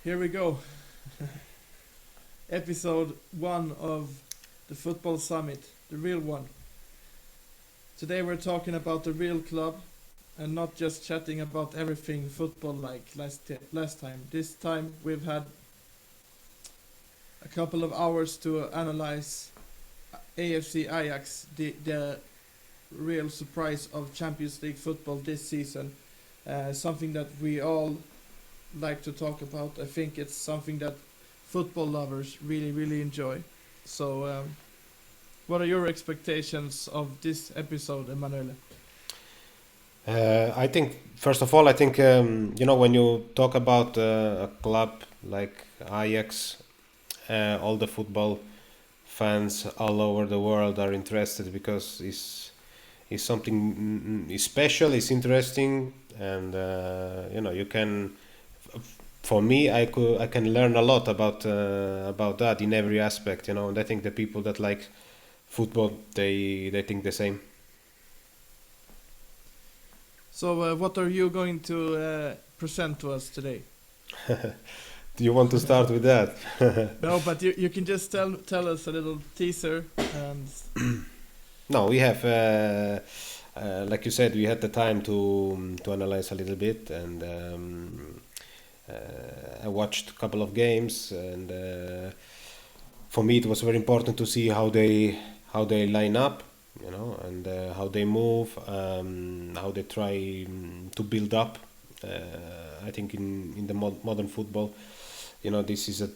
Here we go. Episode 1 of the Football Summit, the real one. Today we're talking about the real club and not just chatting about everything football like last time. This time we've had a couple of hours to analyze AFC Ajax, the real surprise of Champions League football this season. Something that we all like to talk about. I think it's something that football lovers really enjoy. So, what are your expectations of this episode, Emanuele? I think, first of all, I think, when you talk about a club like Ajax, all the football fans all over the world are interested because it's something is special, it's interesting, and you can. For me, I can learn a lot about that in every aspect, and I think the people that like football they think the same. So, what are you going to present to us today? Do you want to start with that? No, but you can just tell us a little teaser and No, we have, like you said, we had the time to analyze a little bit, and I watched a couple of games, and for me it was very important to see how they line up, and how they move, how they try to build up. I think in the modern football, this is a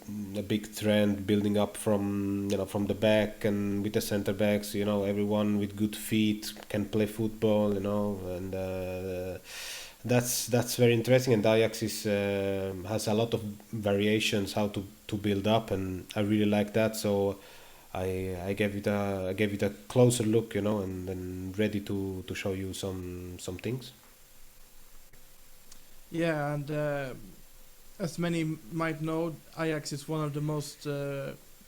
big trend building up from the back and with the center backs. Everyone with good feet can play football. And that's very interesting. And Ajax has a lot of variations how to build up, and I really like that. So I gave it a closer look, and then ready to show you some things. yeah, and as many might know, Ajax is one of the most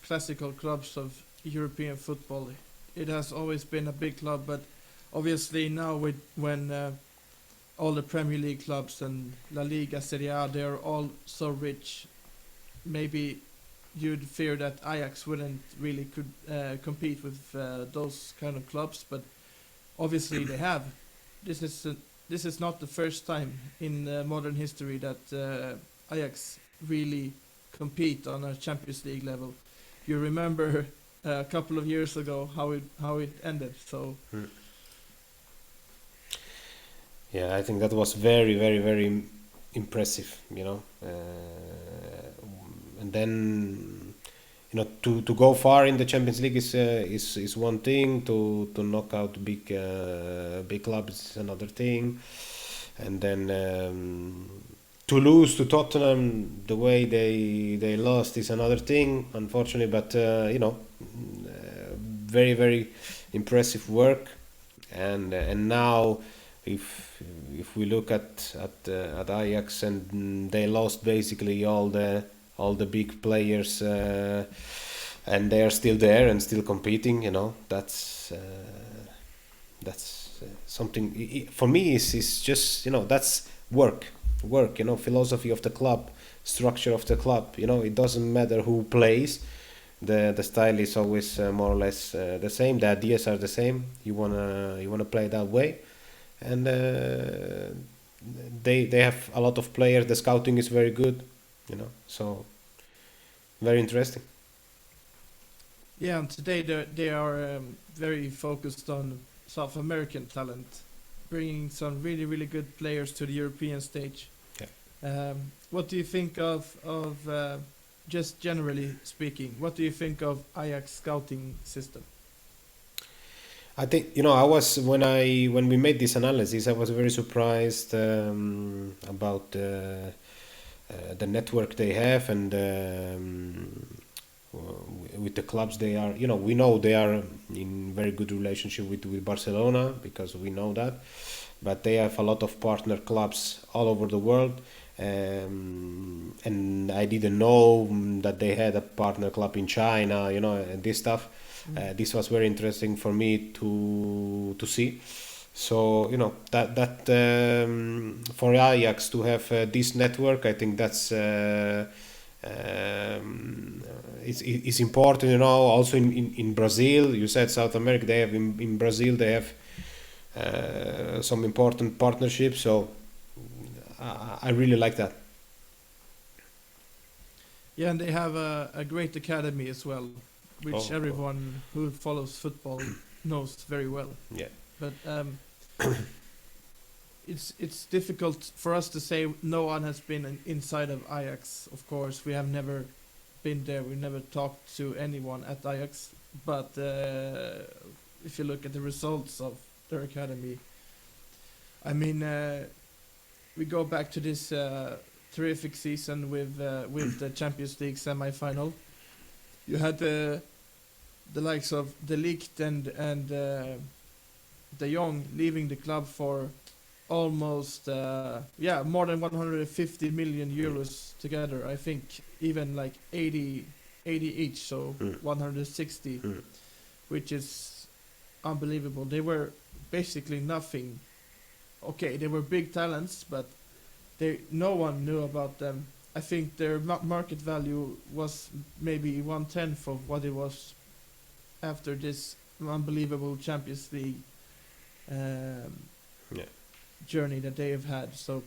classical clubs of European football. It has always been a big club, but obviously now when all the Premier League clubs and La Liga, Serie A, they are all so rich. Maybe you'd fear that Ajax wouldn't really could compete with those kind of clubs, but obviously they have. This is this is not the first time in modern history that Ajax really compete on a Champions League level. You remember a couple of years ago how it ended. So Mm. Yeah, I think that was very, very, very impressive. And then to go far in the Champions League is one thing. To knock out big clubs is another thing, and then to lose to Tottenham the way they lost is another thing, unfortunately. But very, very impressive work, and now if we look at Ajax, and they lost basically all the big players, and they are still there and still competing. That's something for me is just that's work. Philosophy of the club, structure of the club. It doesn't matter who plays. The style is always more or less the same. The ideas are the same. You wanna play that way, and they have a lot of players. The scouting is very good. So very interesting. yeah, and today they are very focused on South American talent, bringing some really good players to the European stage. Yeah. What do you think of just generally speaking? What do you think of Ajax scouting system? I think I was when we made this analysis, I was very surprised about the network they have, and with the clubs they are. We know they are in very good relationship with Barcelona, because we know that, but they have a lot of partner clubs all over the world. And I didn't know that they had a partner club in China, and this stuff. Mm. This was very interesting for me to see. So that for Ajax to have this network, I think that's it's important. Also in Brazil, you said South America. They have in Brazil they have some important partnerships. So I really like that. Yeah, and they have a great academy as well, which Oh, everyone who follows football knows very well. yeah. But it's difficult for us to say no one has been inside of Ajax. Of course, we have never been there. We never talked to anyone at Ajax. But if you look at the results of their academy, I mean, we go back to this terrific season with the Champions League semi-final. You had the likes of De Ligt and De Jong leaving the club for almost more than 150 million euros together. I think even like 80 each, so 160, which is unbelievable. They were basically nothing. Okay, they were big talents, but no one knew about them. I think their market value was maybe 1/10 of what it was after this unbelievable Champions League journey that they have had. So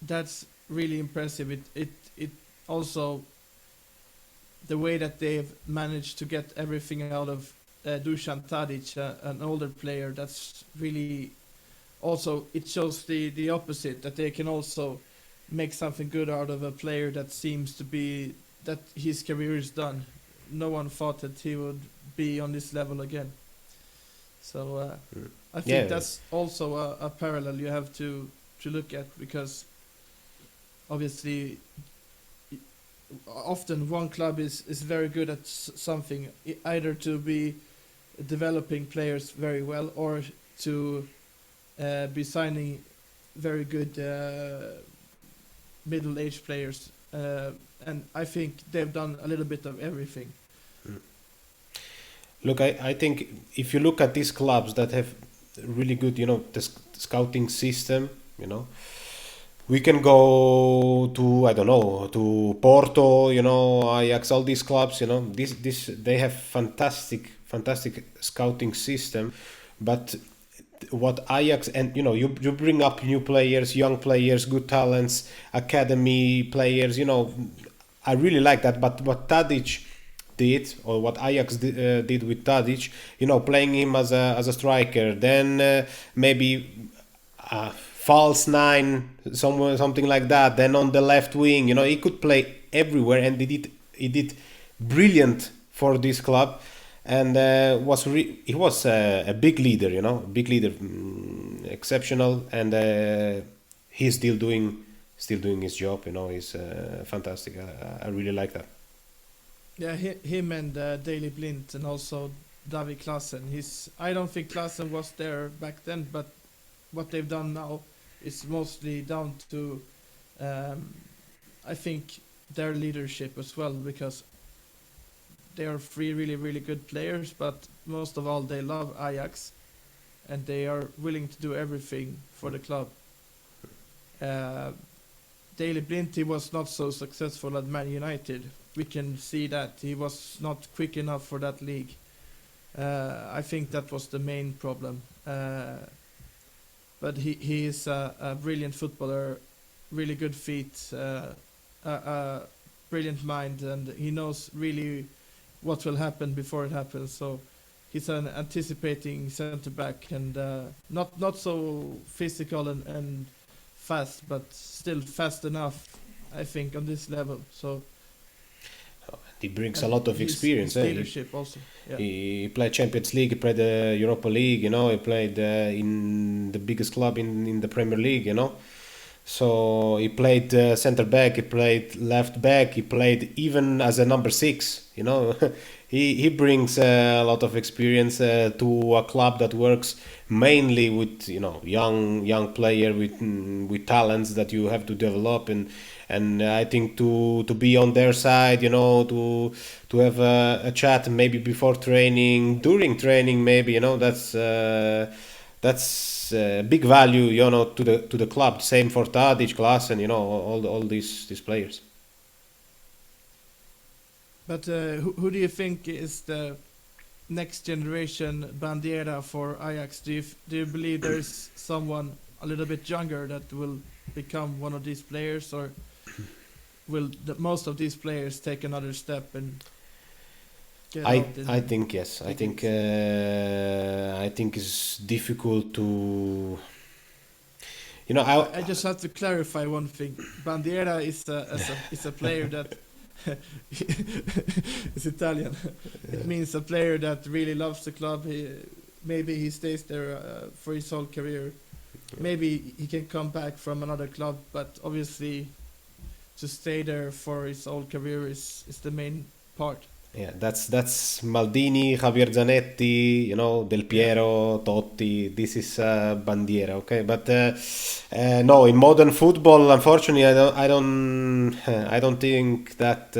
that's really impressive. It also, the way that they've managed to get everything out of Dusan Tadic, an older player, that's really also, it shows the opposite, that they can also make something good out of a player that seems to be, that his career is done. No one thought that he would be on this level again. So I think that's also a parallel you have to look at, because obviously often one club is very good at something, either to be developing players very well or to be signing very good middle-aged players, and I think they've done a little bit of everything. Look, I think if you look at these clubs that have really good, the scouting system, we can go to, I don't know, to Porto, Ajax, all these clubs, this they have fantastic scouting system, but what Ajax, and you bring up new players, young players, good talents, academy players, I really like that. But what Tadic did, or what Ajax did with Tadic, playing him as a striker, then maybe false nine, something like that, then on the left wing, he could play everywhere, and he did brilliant for this club. And he was a big leader, exceptional, and he's still doing his job. He's fantastic. I really like that. Yeah, him and Daley Blind, and also David Klassen. I don't think Klassen was there back then, but what they've done now is mostly down to I think their leadership as well, because they are three really, really good players, but most of all, they love Ajax, and they are willing to do everything for the club. Daley Blind, he was not so successful at Man United. We can see that he was not quick enough for that league. I think that was the main problem. But he is a brilliant footballer, really good feet, a brilliant mind, and he knows really what will happen before it happens. So he's an anticipating centre back, and not so physical and fast, but still fast enough, I think, on this level. So he brings a lot of experience. His leadership also. Yeah. He played Champions League, he played the Europa League, he played in the biggest club in the Premier League, So he played center back, he played left back, he played even as a number six. You know, he brings a lot of experience to a club that works mainly with young player with talents that you have to develop, and I think to be on their side, to have a chat maybe before training, during training, maybe that's big value, to the club. Same for Tadic, Klaassen, all these players. But who do you think is the next generation Bandiera for Ajax? Do you believe there is someone a little bit younger that will become one of these players, or will most of these players take another step and get out in I think yes. I think it's difficult to I just have to clarify one thing. Bandiera is a player that is Italian. It means a player that really loves the club. Maybe he stays there for his whole career. Maybe he can come back from another club, but obviously to stay there for his whole career is the main part. Yeah, that's Maldini, Javier Zanetti, Del Yeah. Piero, Totti. This is Bandiera, okay. But no, in modern football, unfortunately, I don't think that.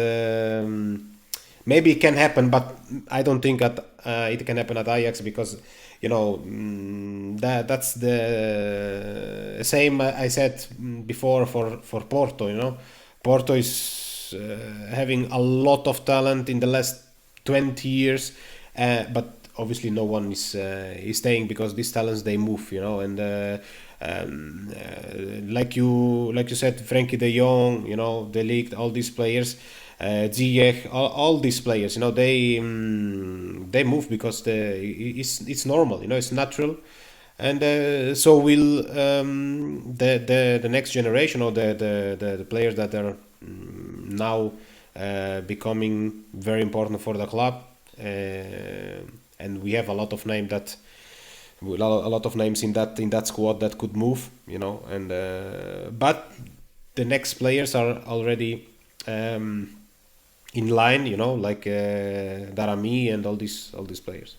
Maybe it can happen, but I don't think that it can happen at Ajax because that's the same I said before for Porto. Porto is having a lot of talent in the last 20 years, but obviously no one is staying because these talents they move, and like you said, Frankie De Jong, De Ligt, all these players, Ziyech, all these players, they move because it's normal, it's natural, and so will the next generation or the players that are now becoming very important for the club, and we have a lot of names in that squad that could move, and but the next players are already in line, like Darami and all these players.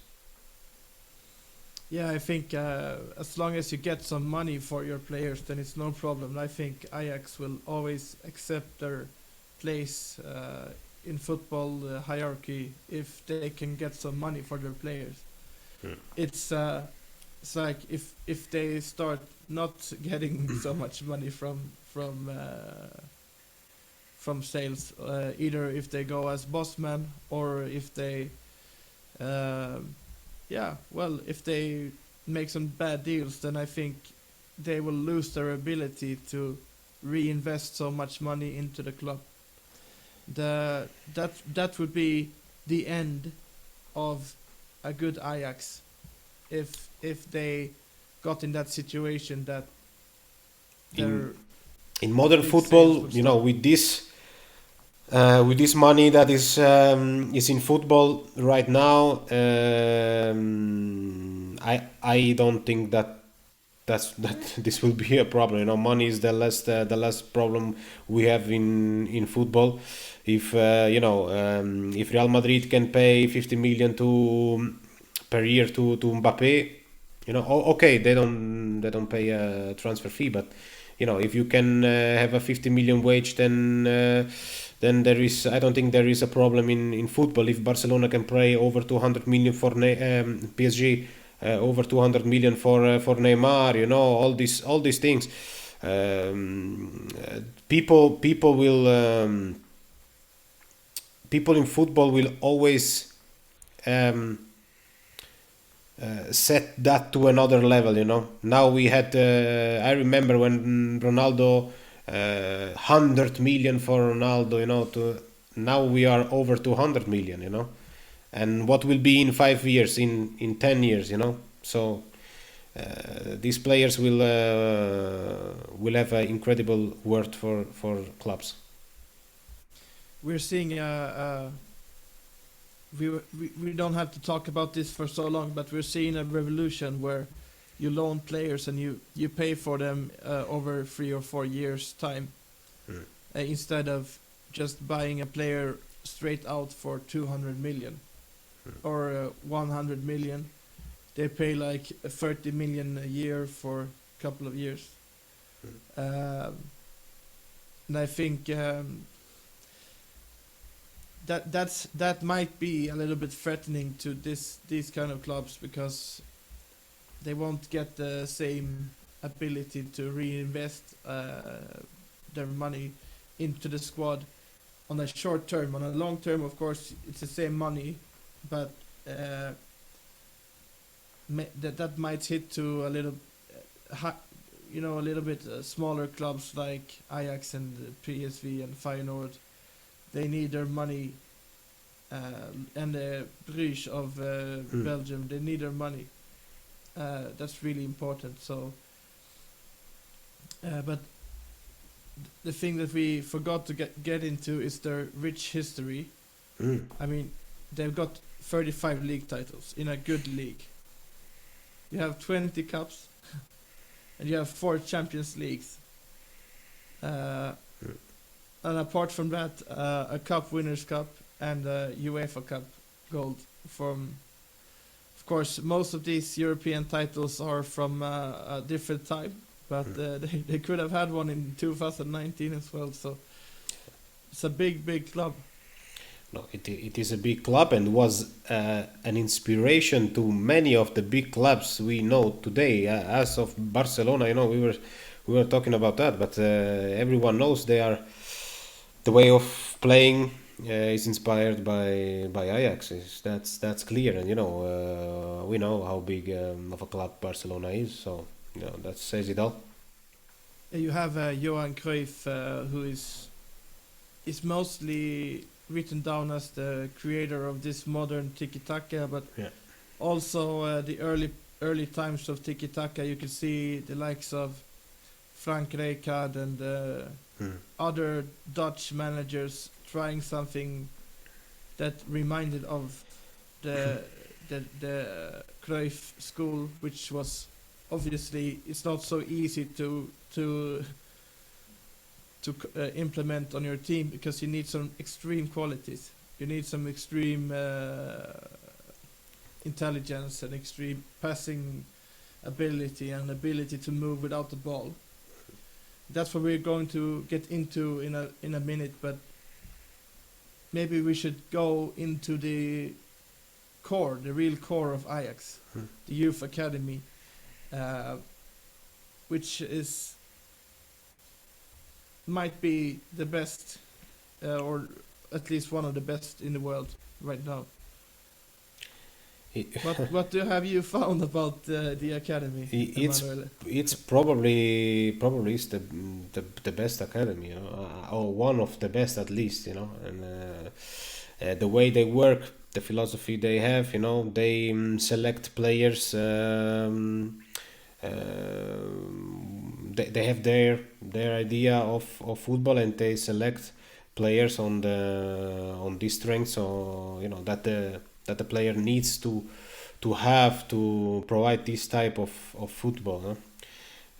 Yeah, I think as long as you get some money for your players, then it's no problem. I think Ajax will always accept their place in football hierarchy if they can get some money for their players. Hmm. It's like if they start not getting so much money from sales, either if they go as bossman or if they uh, if they make some bad deals, then I think they will lose their ability to reinvest so much money into the club. That would be the end of a good Ajax if they got in that situation that their In modern big sales football, would stop. with this money that is in football right now, I don't think that this will be a problem. Money is the last problem we have in football. If Real Madrid can pay 50 million to per year to Mbappe, okay, they don't pay a transfer fee, but if you can have a 50 million wage, then I don't think there is a problem in football. If Barcelona can pay over 200 million for PSG, over 200 million for Neymar, all these things, people will people in football will always um, set that to another level. Now we had, I remember when Ronaldo, 100 million for Ronaldo, to now we are over 200 million, and what will be in 5 years, in 10 years, so these players will have an incredible worth for clubs. We're seeing we don't have to talk about this for so long, but we're seeing a revolution where you loan players and you pay for them over 3 or 4 years time, Mm. instead of just buying a player straight out for 200 million Mm. or 100 million. They pay like 30 million a year for a couple of years. And I think that might be a little bit threatening to these kind of clubs, because they won't get the same ability to reinvest their money into the squad on a short term. On a long term, of course, it's the same money, but that might hit to a little, a little bit smaller clubs like Ajax and PSV and Feyenoord. They need their money, and the Bruges of Belgium. They need their money. That's really important. So, but the thing that we forgot to get into is their rich history. Mm. I mean, they've got 35 league titles in a good league. You have 20 cups, and you have 4 Champions Leagues. And apart from that, a Cup Winners' Cup and a UEFA Cup Gold. Of course, most of these European titles are from a different time, but they could have had one in 2019 as well. So it's a big club. No, it is a big club, and was an inspiration to many of the big clubs we know today. As of Barcelona, we were talking about that, but everyone knows the way of playing is inspired by Ajax. That's clear, and we know how big of a club Barcelona is. So that says it all. You have Johan Cruyff, who is mostly written down as the creator of this modern tiki-taka, but Yeah. also the early times of tiki-taka. You can see the likes of Frank Rijkaard and other Dutch managers trying something that reminded of the Cruyff school, which was obviously it's not so easy to implement on your team, because you need some extreme qualities. You need some extreme intelligence and extreme passing ability and ability to move without the ball. That's what we're going to get into in a minute, but maybe we should go into the real core of Ajax, the youth academy, which might be the best, or at least one of the best in the world right now. What have you found about the academy, Emanuele? It's probably is the best academy, or one of the best at least, and the way they work, the philosophy they have, they select players. They have their idea of football, and they select players on these strengths, or that the player needs to have to provide this type of football, huh?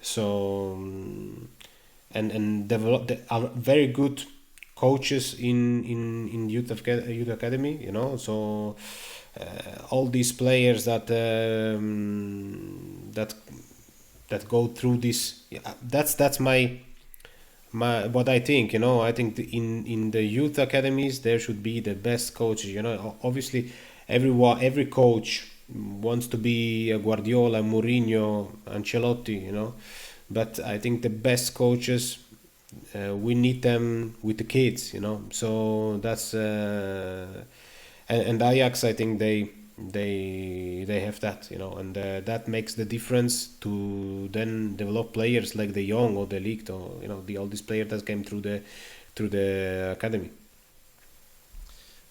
So and develop are very good coaches in youth academy, so all these players that go through this, that's my what I think. I think in the youth academies there should be the best coaches. Obviously every coach wants to be a Guardiola, Mourinho, Ancelotti, but I think the best coaches, we need them with the kids, so that's and Ajax, I think they have that, and that makes the difference to then develop players like the Young or the Ligt, or all these players that came through the academy.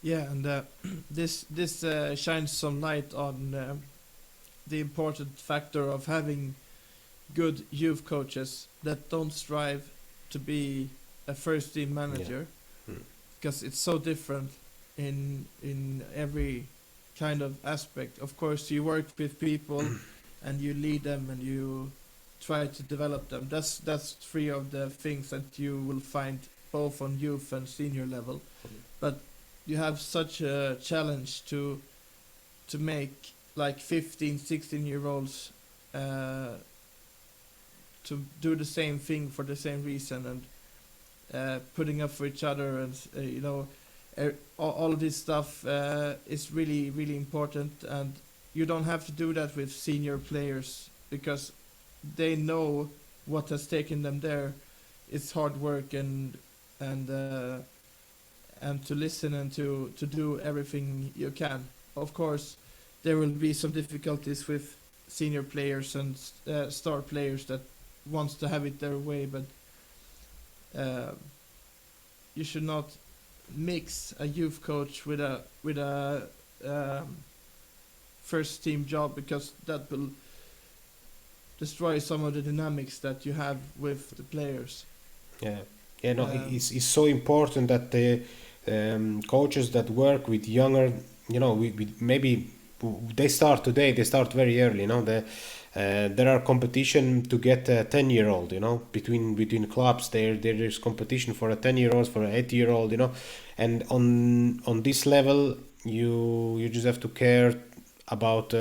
Yeah, and this shines some light on the important factor of having good youth coaches that don't strive to be a first team manager, because it's so different in every kind of aspect. Of course, you work with people and you lead them and you try to develop them. That's three of the things that you will find both on youth and senior level. But you have such a challenge to make like 15, 16 year olds to do the same thing for the same reason, and putting up for each other, and all of this stuff is really, really important. And you don't have to do that with senior players because they know what has taken them there. It's hard work and to listen and to do everything you can. Of course, there will be some difficulties with senior players and star players that wants to have it their way, but you should not mix a youth coach with a first team job, because that will destroy some of the dynamics that you have with the players. Yeah, yeah. No, Um, it's so important that the coaches that work with younger, with maybe they start today. They start very early. There are competition to get a 10-year-old. Between clubs, there is competition for a 10-year-old, for an 8-year-old. And on this level, you just have to care about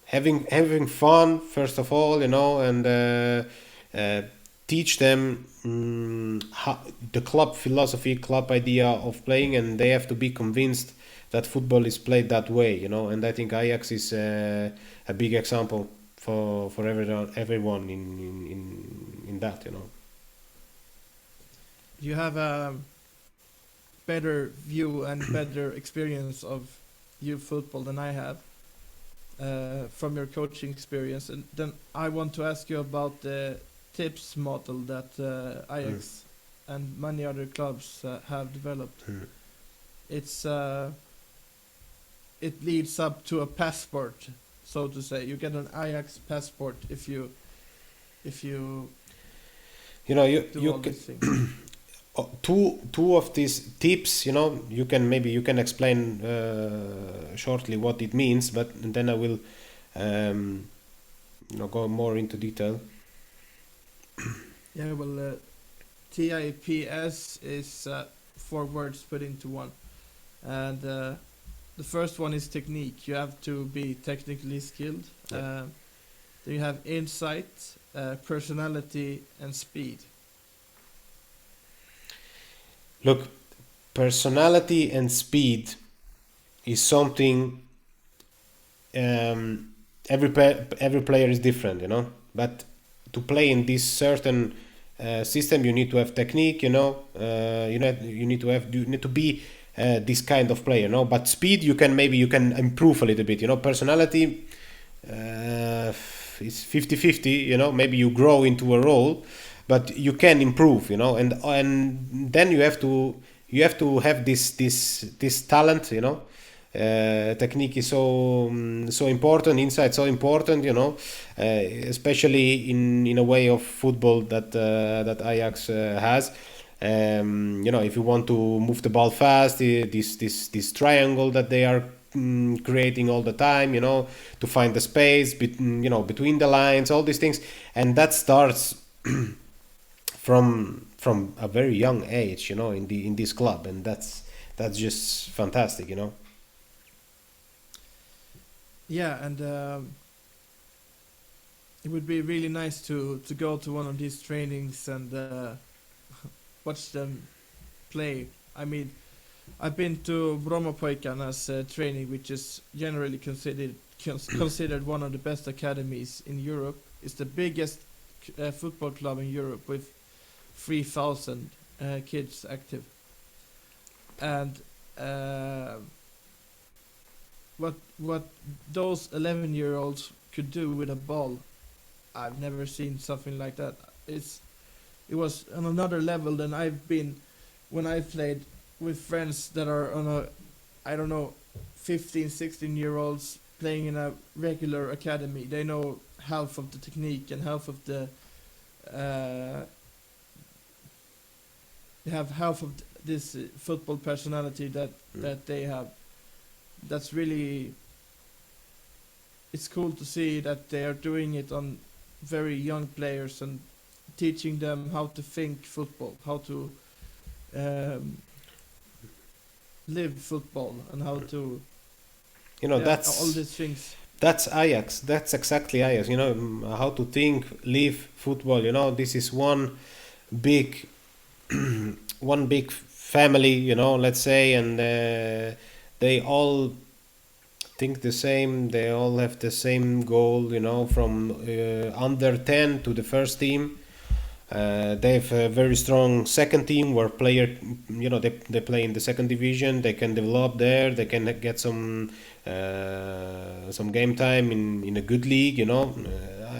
having fun first of all, and uh, teach them how, the club philosophy, club idea of playing, and they have to be convinced that football is played that way, and I think Ajax is a big example for everyone in that. you have a better view and better experience of youth football than I have from your coaching experience. And then I want to ask you about the tips model that Ajax and many other clubs have developed. Mm. It's it leads up to a passport, so to say. You get an Ajax passport if you You know, you do you all can, these things. two of these tips, you can explain shortly what it means, but then I will go more into detail. Yeah, well, TIPS is 4 words put into one, and the first one is technique. You have to be technically skilled. Yeah. Then you have insight, personality, and speed. Look, personality and speed is something, every player is different, but to play in this certain system, you need to have technique, you need to be this kind of player, but speed, you can improve a little bit, personality is 50-50, maybe you grow into a role, but you can improve, and then you have to have this talent, technique is so important, insight so important, especially in a way of football that Ajax has. If you want to move the ball fast, this triangle that they are creating all the time, to find the space between the lines, all these things, and that starts from a very young age, in this club, and that's just fantastic, Yeah, and it would be really nice to go to one of these trainings and watch them play. I mean, I've been to Brommapojkarnas training, which is generally considered one of the best academies in Europe. It's the biggest football club in Europe with 3,000 kids active. And what those 11-year-olds could do with a ball, I've never seen something like that. It was on another level than I've been when I played with friends that are on a, I don't know, 15, 16-year-olds playing in a regular academy. They know half of the technique and half of the they have half of this football personality that they have. That's really it's cool to see that they are doing it on very young players and teaching them how to think football, how to um, live football, and how to You know, all these things. that's Ajax. That's exactly Ajax. You know, how to think, live football. You know, this is one big, one big family. You know, let's say, and they all think the same. They all have the same goal. You know, from under 10 to the first team. They have a very strong second team where they play in the second division. They can develop there. They can get some game time in a good league. You know,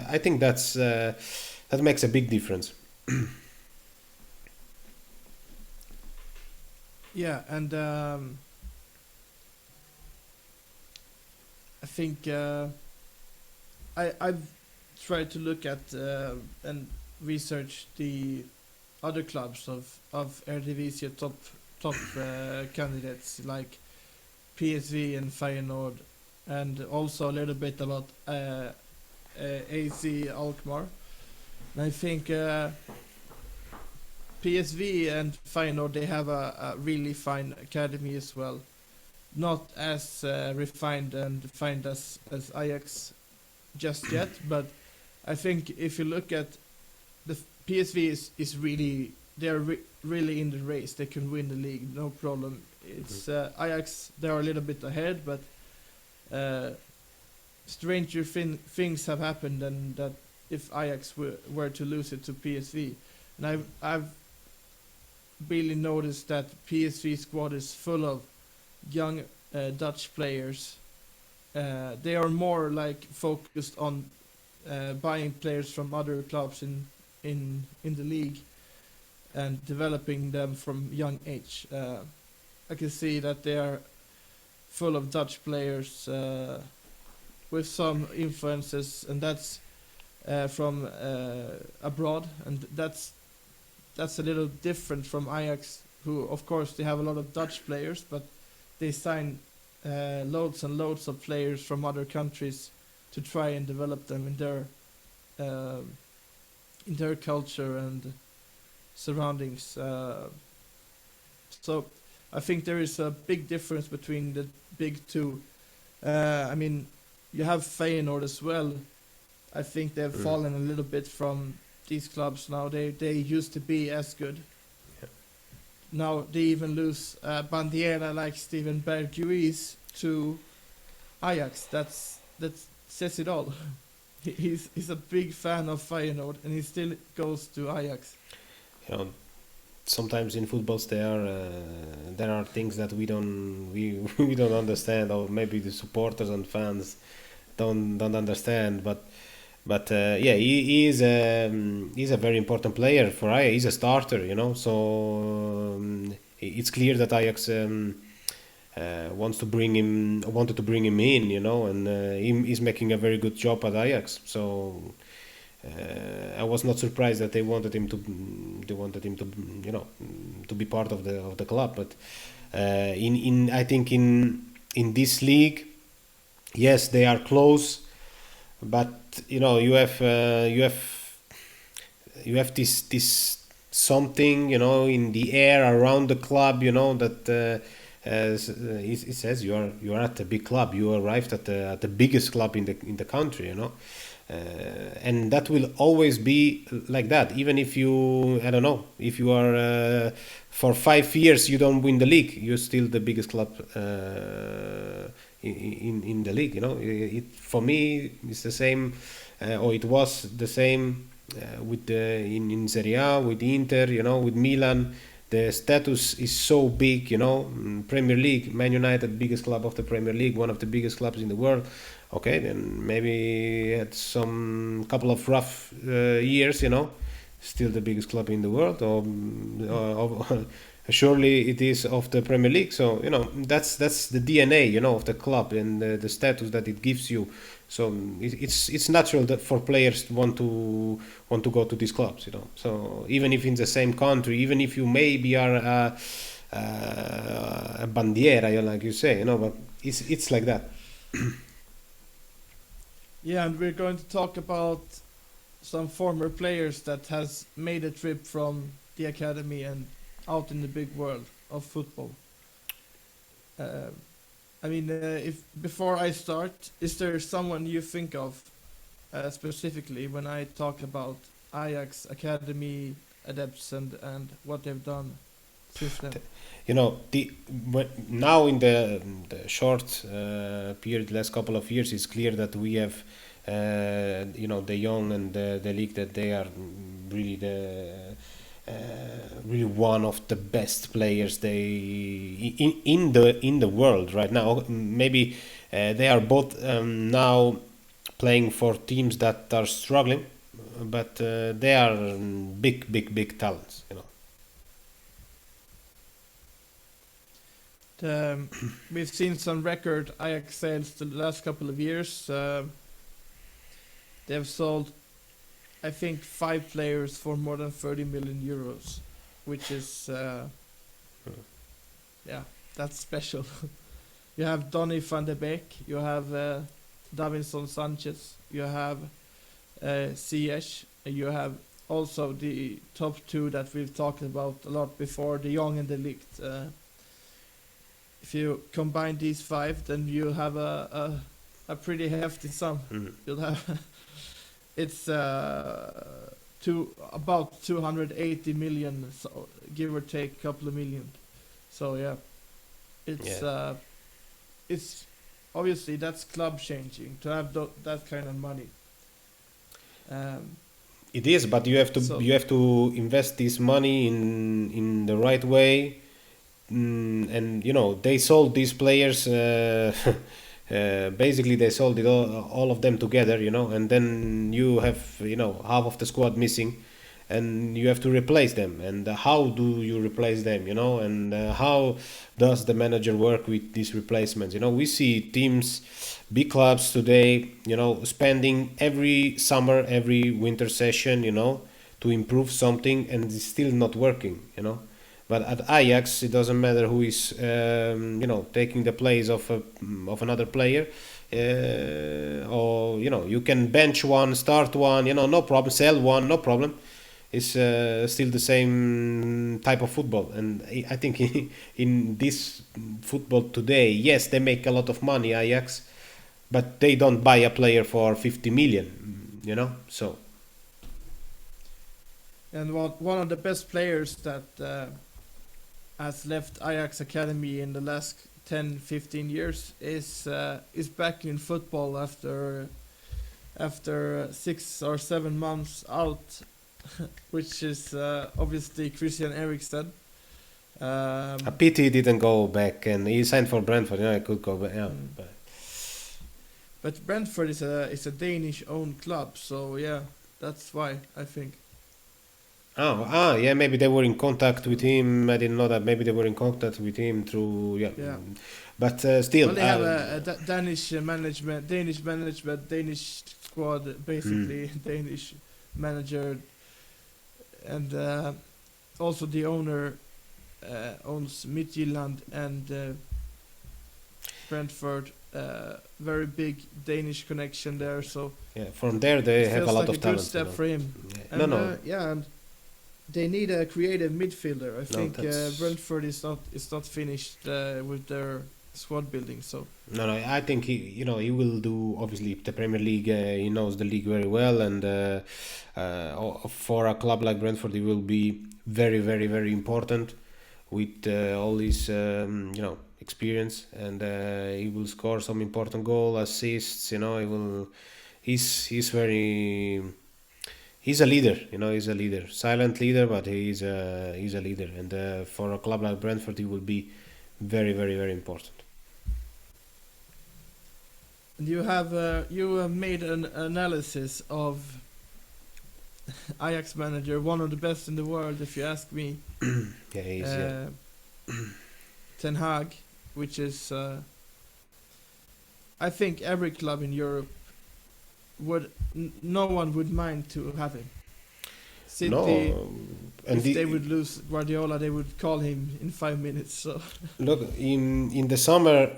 I think that makes a big difference. Yeah, and I think I've tried to look at and research the other clubs of Eredivisie top candidates like PSV and Feyenoord, and also a little bit about AC Alkmaar. And I think PSV and Feyenoord, they have a really fine academy as well. Not as refined and defined as Ajax just yet, but I think if you look at the PSV is really really in the race. They can win the league, no problem. It's Ajax. They are a little bit ahead, but stranger things have happened than that if Ajax were to lose it to PSV. And I've really noticed that PSV squad is full of young Dutch players. They are more like focused on buying players from other clubs in the league and developing them from young age. I can see that they are full of Dutch players with some influences, and that's from abroad, and that's a little different from Ajax, who of course they have a lot of Dutch players, but they sign loads and loads of players from other countries to try and develop them in their culture and surroundings. So I think there is a big difference between the big two. I mean, you have Feyenoord as well. I think they've fallen a little bit from these clubs now. They used to be as good. Yeah. Now they even lose Bandiera like Steven Berghuis to Ajax. That says it all. He's a big fan of Feyenoord, and he still goes to Ajax. You know, sometimes in footballs there are things that we don't understand, or maybe the supporters and fans don't understand. But yeah, he's a very important player for Ajax. He's a starter, you know. So it's clear that Ajax wanted to bring him in, you know, and he's making a very good job at Ajax. So I was not surprised that they wanted him to you know, to be part of the club. But I think in this league, yes, they are close, but you know, you have this something, you know, in the air around the club, you know, that it says you are at a big club. You arrived at the biggest club in the country, you know. And that will always be like that, even if you, I don't know, if you are for 5 years you don't win the league, you're still the biggest club in the league, you know. For me it's the same, or it was the same with in Serie A, with Inter, you know, with Milan. The status is so big, you know. Premier League, Man United, biggest club of the Premier League, one of the biggest clubs in the world. Okay, then maybe had some couple of rough years, you know, still the biggest club in the world, or surely it is of the Premier League. So you know, that's the DNA, you know, of the club, and the status that it gives you. So it's natural that for players to want to go to these clubs, you know. So even if in the same country, even if you maybe are a bandiera, like you say, you know, but it's like that. Yeah, and we're going to talk about some former players that has made a trip from the academy and out in the big world of football. Uh, I mean, if before I start, is there someone you think of specifically when I talk about Ajax academy adepts and what they've done since then? You know, now in the short period, last couple of years, it's clear that we have, the young and the league, that they are really uh, really one of the best players in the world right now. Maybe they are both now playing for teams that are struggling, but they are big talents. We've seen some record Ajax sales the last couple of years. They've sold, I think, 5 players for more than 30 million euros, which is, yeah, that's special. You have Donny van de Beek, you have Davinson Sanchez, you have Ziyech, you have also the top two that we've talked about a lot before, the Young and the Ligt. If you combine these 5, then you have a pretty hefty sum. You'll have it's about 280 million, so give or take a couple of million. So yeah, it's obviously that's club changing to have that kind of money. It is, but you have to invest this money in the right way. And they sold these players. Basically, they sold it all of them together. And then you have half of the squad missing, and you have to replace them. And how do you replace them? And how does the manager work with these replacements? We see teams, big clubs today, spending every summer, every winter session, to improve something, and it's still not working. But at Ajax, it doesn't matter who is, taking the place of another player, or you can bench one, start one, no problem, sell one, no problem. It's still the same type of football, and I think in this football today, yes, they make a lot of money, Ajax, but they don't buy a player for 50 million, so. And one of the best players that has left Ajax Academy in the last 10-15 years is back in football after 6 or 7 months out, which is obviously Christian Eriksen. A pity he didn't go back, and he signed for Brentford. I could go back. Yeah, but Brentford is a Danish-owned club, so yeah, that's why I think. Yeah, maybe they were in contact with him. I didn't know that. Maybe they were in contact with him through, Yeah. But still. Well, they have a Danish management, Danish squad, basically, Danish manager, and also the owner owns Midtjylland and Brentford. Very big Danish connection there, so yeah, from there they have a lot of talent. Good step for him. Yeah. And, yeah, and they need a creative midfielder. I think Brentford is not finished with their squad building. So no, I think he will do. Obviously, the Premier League. He knows the league very well, and for a club like Brentford, he will be very, very, very important with all his experience, and he will score some important goal, assists. He will. He's very. He's a leader, he's a leader, silent leader, but he's a leader, and for a club like Brentford, he will be very, very, very important. And you have made an analysis of Ajax manager, one of the best in the world, if you ask me. Yeah, he is. Ten Hag, which is, I think every club in Europe no one would mind to have him. City, no, and if they would lose Guardiola, they would call him in 5 minutes. So look, in the summer,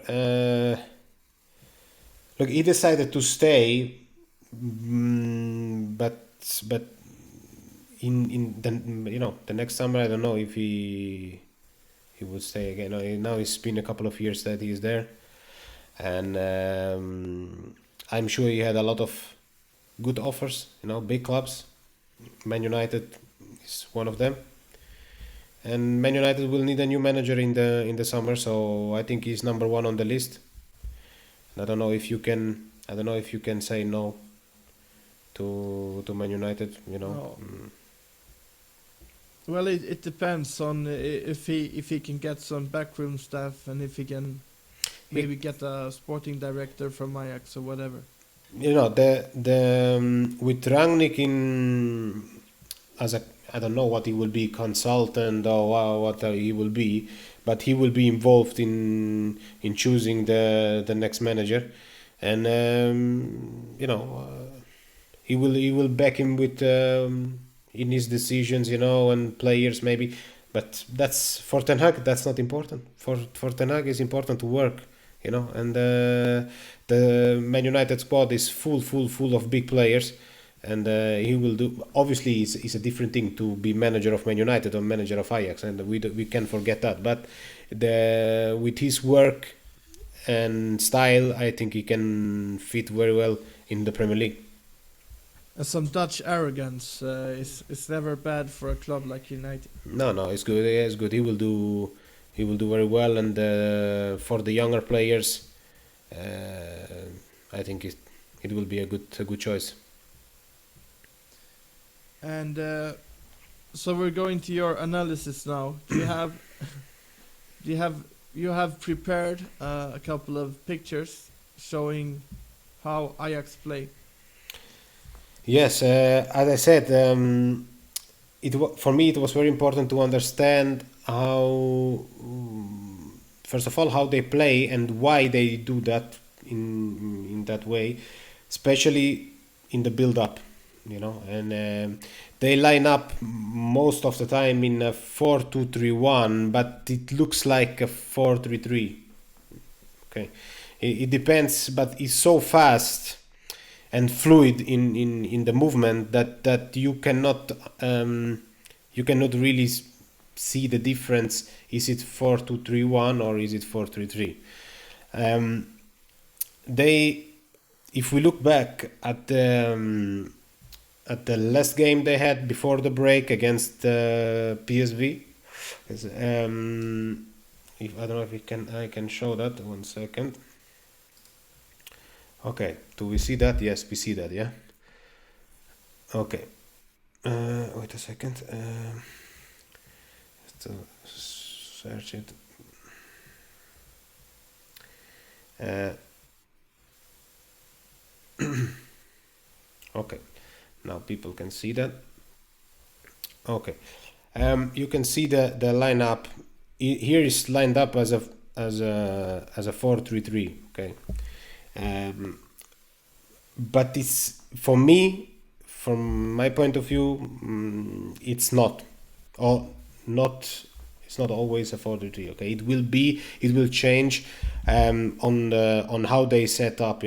look, he decided to stay but in the the next summer, I don't know if he would stay again. Now it's been a couple of years that he's there, and I'm sure he had a lot of good offers. Big clubs. Man United is one of them, and Man United will need a new manager in the summer. So I think he's number one on the list. I don't know if you can. I don't know if you can say no to Man United. No. Well, it depends on if he can get some backroom staff and if he can maybe get a sporting director from Ajax or whatever. The with Rangnick in as a, I don't know what he will be, consultant or what he will be, but he will be involved in choosing the next manager, and he will back him with in his decisions, and players maybe. But that's for Ten Hag. That's not important. For Ten Hag, it's important to work, and the Man United squad is full of big players, and he will do. Obviously, it's a different thing to be manager of Man United or manager of Ajax, and we can forget that. But with his work and style, I think he can fit very well in the Premier League. And some Dutch arrogance is never bad for a club like United. No, it's good. Yeah, it's good. He will do very well, and for the younger players, I think it will be a good choice. And so we're going to your analysis now. You have prepared a couple of pictures showing how Ajax play. Yes, as I said, for me it was very important to understand how, first of all, how they play and why they do that in that way, especially in the build-up, and they line up most of the time in a 4-2-3-1, but it looks like a 4-3-3. Okay, it depends, but it's so fast and fluid in the movement that you cannot really see the difference. Is it 4-2-3-1 or is it 4-3-3? If we look back at the last game they had before the break against PSV, if I don't know if I can show that. 1 second. Okay, do we see that? Yes, we see that. Yeah. Okay. Wait a second. To search it. Okay. Now people can see that. Okay. You can see the lineup. Here is lined up as a 4-3-3. Okay. But it's, for me, from my point of view, it's not, or not. It's not always a 4-3-3. Okay, it will change on how they set up.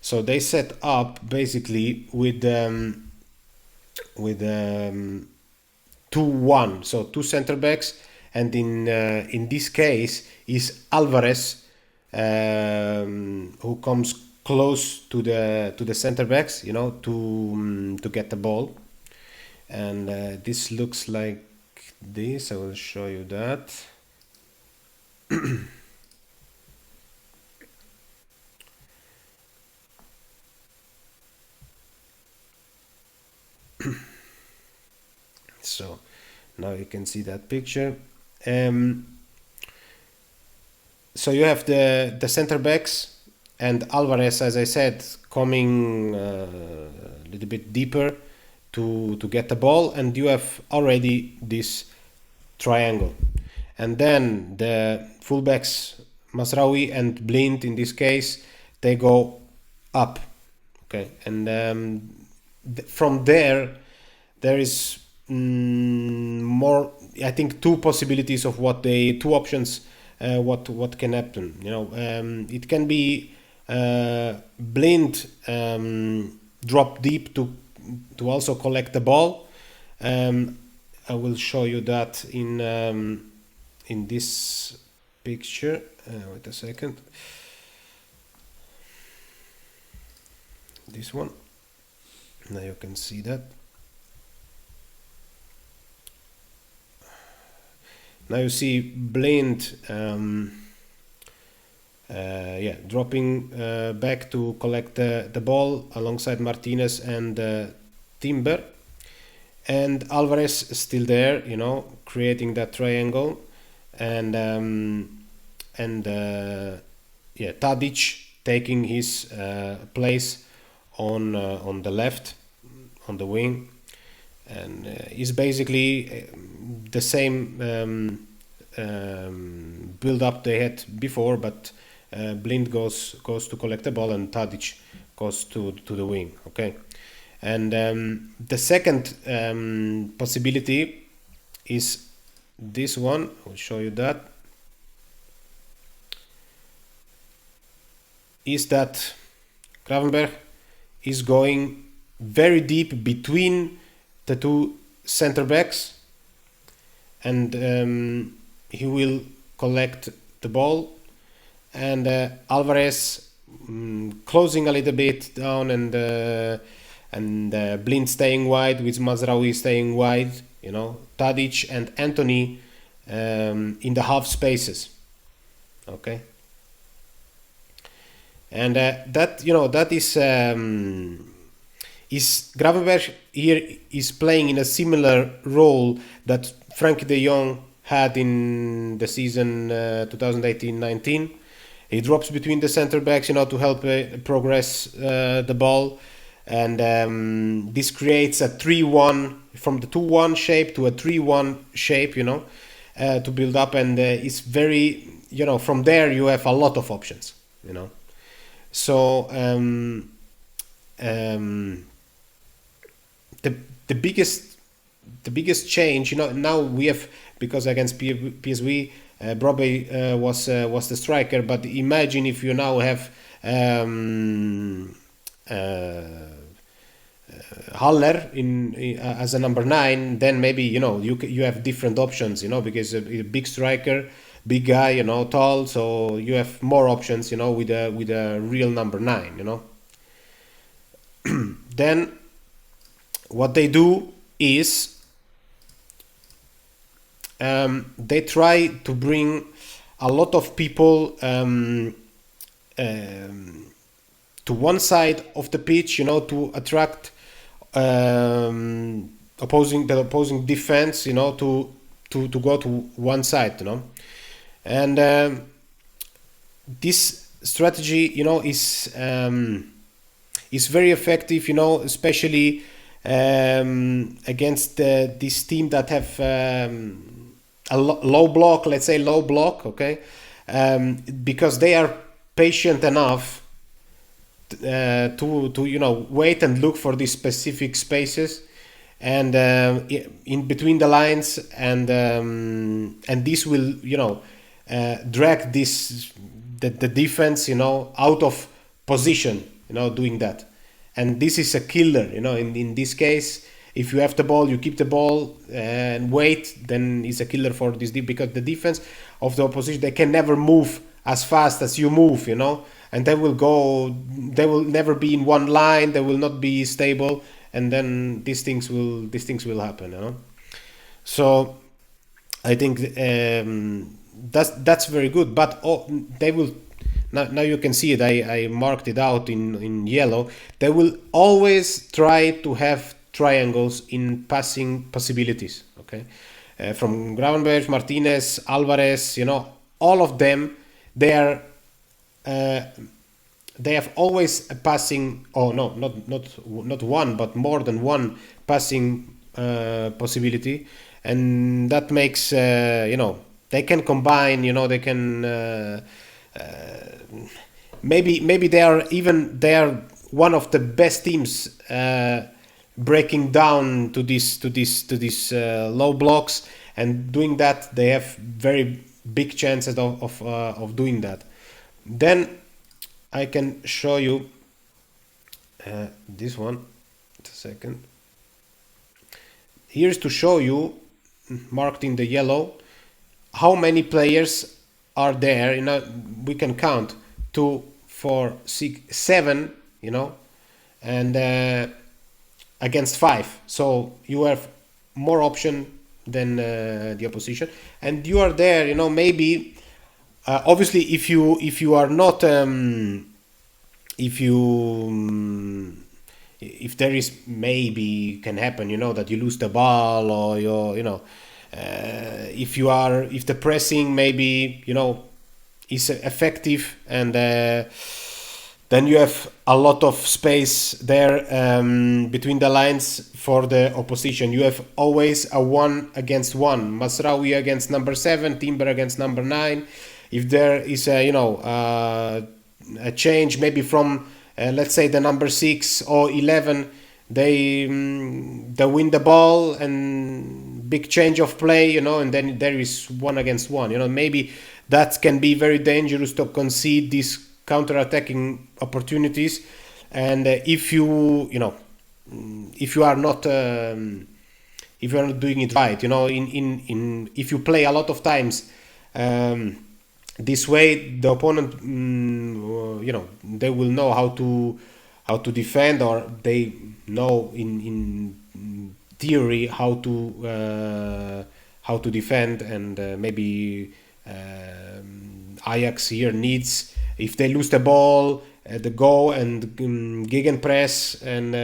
So they set up basically with 2-1. So two center backs, and in this case is Alvarez, who comes close to the center backs, to get the ball, and this looks like this. I will show you that. So now you can see that picture. So you have the center backs and Alvarez, as I said, coming a little bit deeper to get the ball, and you have already this triangle. And then the fullbacks, Masraoui and Blind in this case, they go up. Okay, and from there is more. I think two possibilities of two options. What can happen? It can be Blind drop deep to also collect the ball. I will show you that in this picture. Wait a second. This one. Now you can see that. Now you see Blind, dropping back to collect the ball alongside Martinez and Timber, and Alvarez is still there, creating that triangle, and Tadic taking his place on the left, on the wing, and is basically the same build up they had before, but Blind goes to collect the ball and Tadic goes to the wing. Okay, and the second possibility is this one. I'll show you that. Is that Gravenberch is going very deep between the two center backs, and he will collect the ball, and Alvarez closing a little bit down, and Blind staying wide with Mazraoui staying wide, Tadic and Anthony in the half spaces. Okay, and that is Gravenberch here is playing in a similar role that Frankie de Jong had in the season 2018-19. He drops between the center backs, to help progress the ball, and this creates a 3-1 from the 2-1 shape to a 3-1 shape, to build up, and it's very, from there you have a lot of options, So the biggest change, now we have, because against PSV, Brobbey was the striker, but imagine if you now have Haller as a number 9, then maybe you have different options, because a big striker, big guy, tall, so you have more options, with a real number 9, Then what they do is they try to bring a lot of people to one side of the pitch, to attract opposing defense, to go to one side, and this strategy, is very effective, especially against this team that have a low block, let's say low block, okay, because they are patient enough to wait and look for these specific spaces, and in between the lines, and this will drag the defense out of position, doing that. And this is a killer, in this case. If you have the ball, you keep the ball and wait, then it's a killer for this deep, because the defense of the opposition, they can never move as fast as you move, and they will never be in one line, they will not be stable, and then these things will happen, So I think that's very good, but they will. Now you can see it. I marked it out in yellow. They will always try to have triangles in passing possibilities. Okay, from Gravenberch, Martinez, Alvarez, all of them. They have always a passing. Oh no, not one, but more than one passing possibility, and that makes they can combine. They can. Maybe they are one of the best teams breaking down to these low blocks, and doing that they have very big chances of doing that. Then I can show you this one. Just a second. Here's to show you, marked in the yellow, how many players are there. You know, we can count 2, 4, 6, 7. You know, and against 5. So you have more option than the opposition, and you are there. You know, maybe obviously if you are not if there is, maybe can happen, you know, that you lose the ball, or if the pressing maybe, you know, is effective, and then you have a lot of space there between the lines for the opposition. You have always a 1 against 1. Masraoui against number 7, Timber against number 9. If there is a change, maybe from let's say the number 6 or 11, they win the ball and big change of play, you know, and then there is 1 against 1. You know, maybe that can be very dangerous to concede these counter-attacking opportunities. And if you are not doing it right, you know, if you play a lot of times this way, the opponent, you know, they will know how to defend, or they know in theory how to defend, and maybe Ajax here needs, if they lose the ball, the go and gegenpress and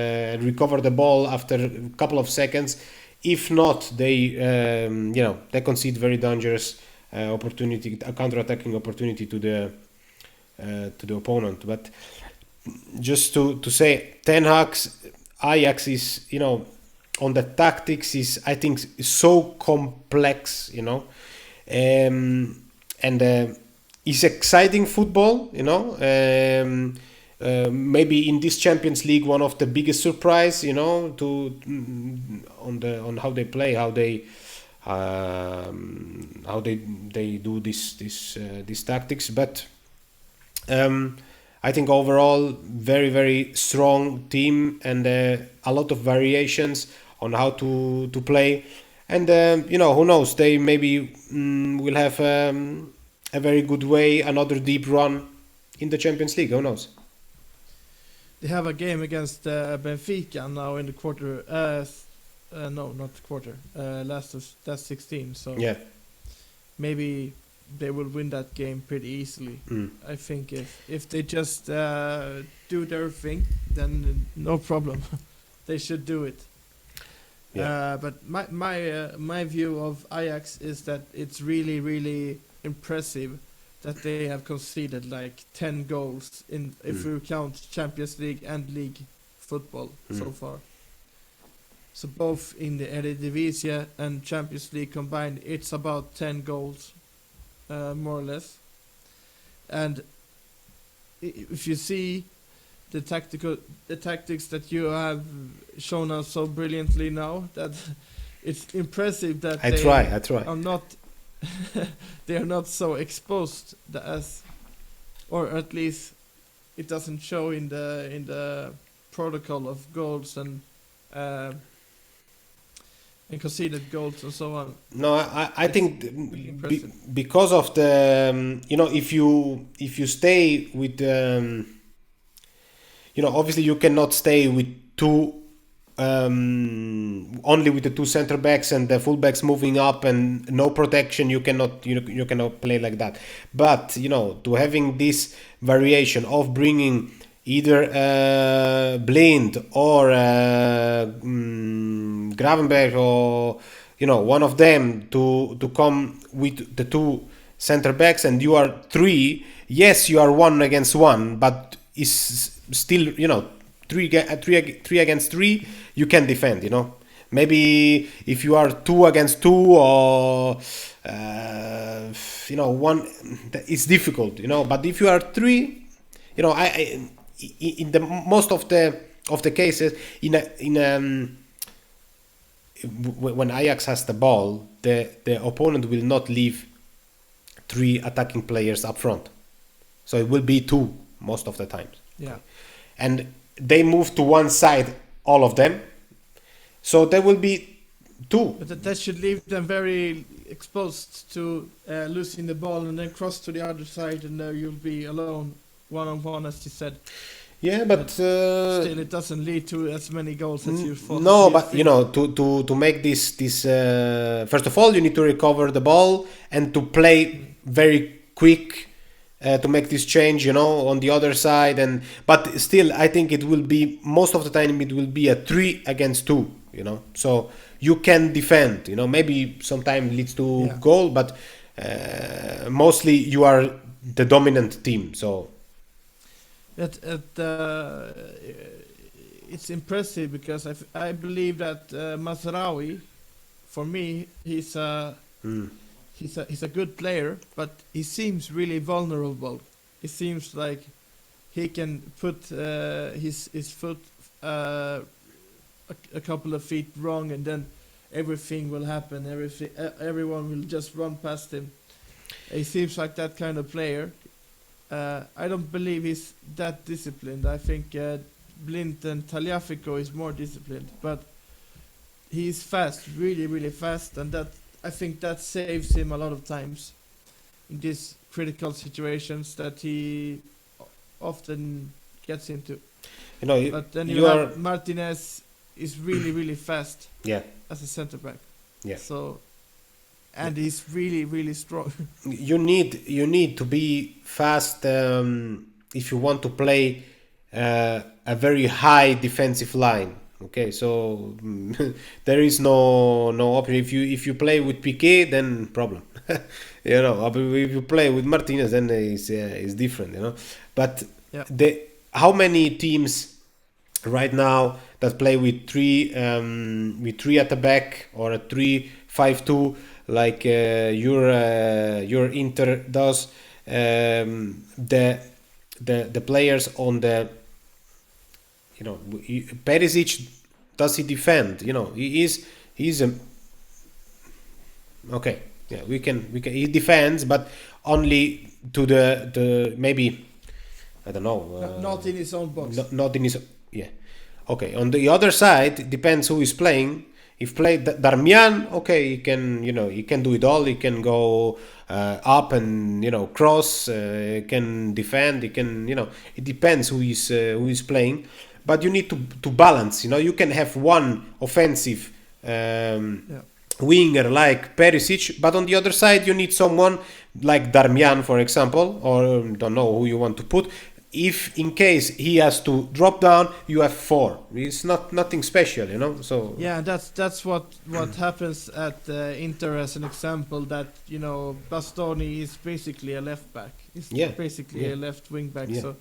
recover the ball after a couple of seconds. If not, they they concede very dangerous opportunity, a counter-attacking opportunity to the opponent. But just to say, Ten Hag's Ajax is, you know, on the tactics is, I think, so complex, you know, and it's exciting football, you know. Maybe in this Champions League, one of the biggest surprise, you know, on how they play, how they do these tactics. But I think overall very, very strong team, and a lot of variations on how to play. And you know, who knows, they maybe will have a very good way, another deep run in the Champions League. Who knows? They have a game against Benfica now in the quarter. No, not quarter. Last 16. So yeah, maybe they will win that game pretty easily. I think if they just do their thing, then no problem. They should do it. Yeah. But my view of Ajax is that it's really, really impressive that they have conceded like 10 goals in, if we count Champions League and league football so far. So both in the Eredivisie and Champions League combined, it's about 10 goals, more or less. And if you see the tactics that you have shown us so brilliantly now, that it's impressive that I try. Are not they are not so exposed as, or at least it doesn't show in the protocol of goals and conceded goals and so on. No, I think because of the you know, if you stay with you know, obviously you cannot stay with two only with the two center backs and the full backs moving up and no protection. You cannot play like that. But you know, to having this variation of bringing either Blind or Gravenberg, or you know, one of them to come with the two center backs, and you are three. Yes, you are 1 against 1, but is still, you know, three against 3. You can defend. You know, maybe if you are 2 against 2, or you know, 1, it's difficult. You know, but if you are 3, you know, I in the most of the cases, when Ajax has the ball, the opponent will not leave 3 attacking players up front, so it will be 2 most of the time. Yeah. And they move to one side, all of them. So there will be two. But that should leave them very exposed to losing the ball and then cross to the other side, and you'll be alone, one on one, as you said. Yeah, but still, it doesn't lead to as many goals as you thought. No, but you know, to make this first of all, you need to recover the ball and to play very quick to make this change. You know, on the other side, but still, I think it will be most of the time it will be a 3 against 2. You know, so you can defend. You know, maybe sometimes leads to goal, but mostly you are the dominant team. So. It's impressive because I believe that Mazraoui, for me, he's a good player, but he seems really vulnerable. It seems like he can put his foot a couple of feet wrong, and then everything will happen. Everyone will just run past him. He seems like that kind of player. I don't believe he's that disciplined. I think Blint and Tagliafico is more disciplined, but he's fast, really, really fast, and I think that saves him a lot of times in these critical situations that he often gets into. You know, but then you have Martinez is really, really fast. Yeah. As a centre back. Yeah. So. And he's really, really strong. You need to be fast if you want to play a very high defensive line. Okay, so there is no option. If you play with Piqué, then problem. You know, if you play with Martinez, then it's different. You know, but how many teams right now that play with three at the back or a 3-5-2? Like your Inter does, the players on the, you know, Perisic, does he defend? You know, he's a okay. Yeah, we can he defends, but only to the maybe I don't know. Not in his own box. Not in his Okay, on the other side, it depends who is playing. If play Darmian, okay, he can do it all. He can go up and cross. He can defend. He can It depends who is playing, but you need to balance. You can have one offensive winger like Perisic, but on the other side you need someone like Darmian, for example, or don't know who you want to put. If in case he has to drop down, you have 4. It's nothing special, So yeah, that's what happens at Inter as an example. That Bastoni is basically a left back. He's basically a left wing back. So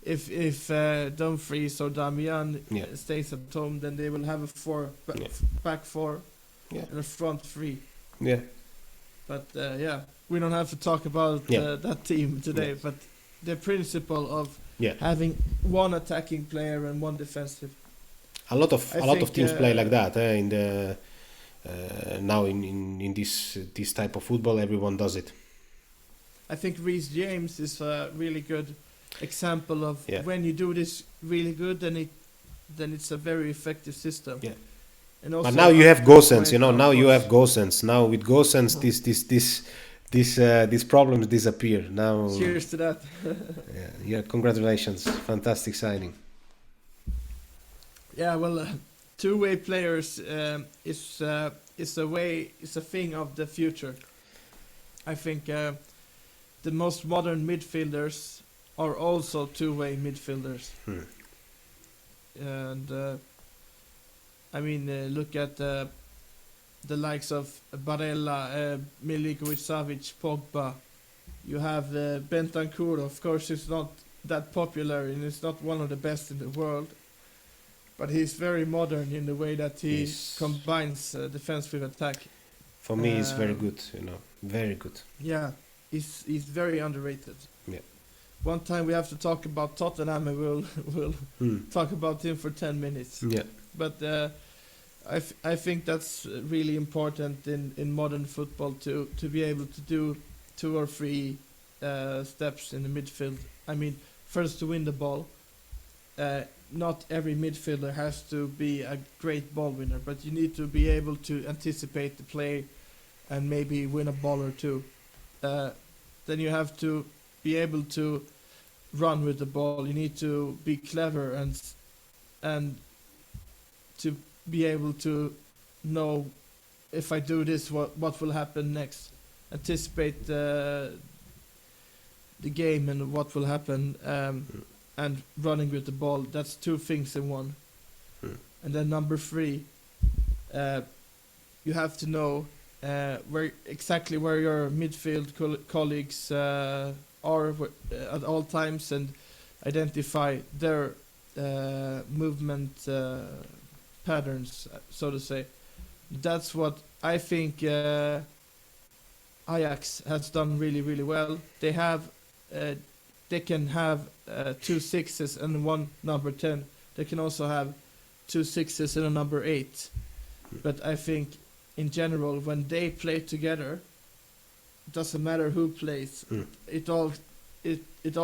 if Dumfries or Damian stays at home, then they will have a back 4 and a front 3. Yeah. But we don't have to talk about that team today. But the principle of having one attacking player and one defensive. A lot of teams play like that. In the now in this type of football, everyone does it. I think Reece James is a really good example of when you do this really good, then it's a very effective system. Yeah. And also but now you have Gosens, Now you have Gosens. Now with Gosens, these problems disappear. Now. Cheers to that. Congratulations, fantastic signing. Yeah, well, two-way players is a thing of the future. I think the most modern midfielders are also two-way midfielders. And look at the likes of Barella, Milinkovic-Savic, Pogba. You have Bentancur. Of course, he's not that popular and he's not one of the best in the world. But he's very modern in the way that he combines defense with attack. For me, he's very good, very good. Yeah, he's very underrated. Yeah. One time we have to talk about Tottenham and we'll talk about him for 10 minutes. Yeah. But I think that's really important in modern football to be able to do 2 or 3 steps in the midfield. first to win the ball. Not every midfielder has to be a great ball winner, but you need to be able to anticipate the play and maybe win a ball or two. Then you have to be able to run with the ball. You need to be clever and to be able to know, if I do this, what will happen next. Anticipate the game and what will happen, and running with the ball. That's two things in one. And then number 3, you have to know where your midfield colleagues are at all times, and identify their movement patterns, so to say. That's what I think Ajax has done really, really well. They can have 2 6s and 1 number 10. They can also have 2 6s and a number 8. But I think in general, when they play together, it doesn't matter who plays. It all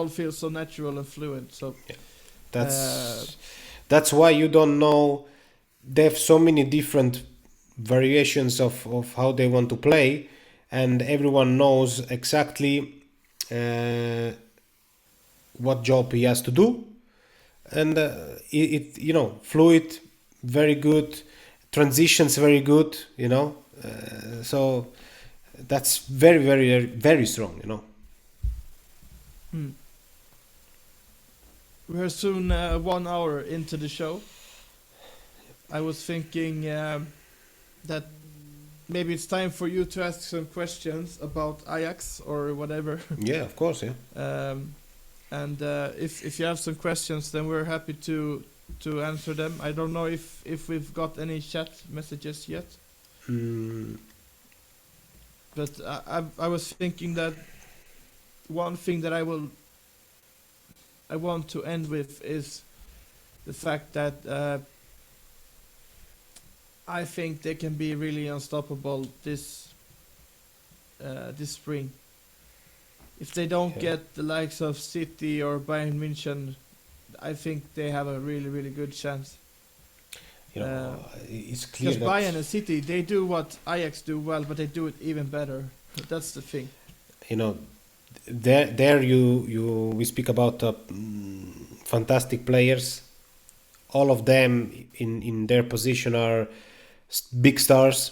feels so natural and fluent. So that's why you don't know. They have so many different variations of how they want to play, and everyone knows exactly what job he has to do, and fluid, very good, transitions very good, so that's very, very, very strong, We're soon 1 hour into the show. I was thinking that maybe it's time for you to ask some questions about Ajax or whatever. Yeah, of course, yeah. And if you have some questions, then we're happy to answer them. I don't know if we've got any chat messages yet. But I was thinking that one thing that I want to end with is the fact that I think they can be really unstoppable this spring. If they don't get the likes of City or Bayern München, I think they have a really, really good chance. It's clear because Bayern and City, they do what Ajax do well, but they do it even better. That's the thing. We speak about fantastic players. All of them in their position are big stars.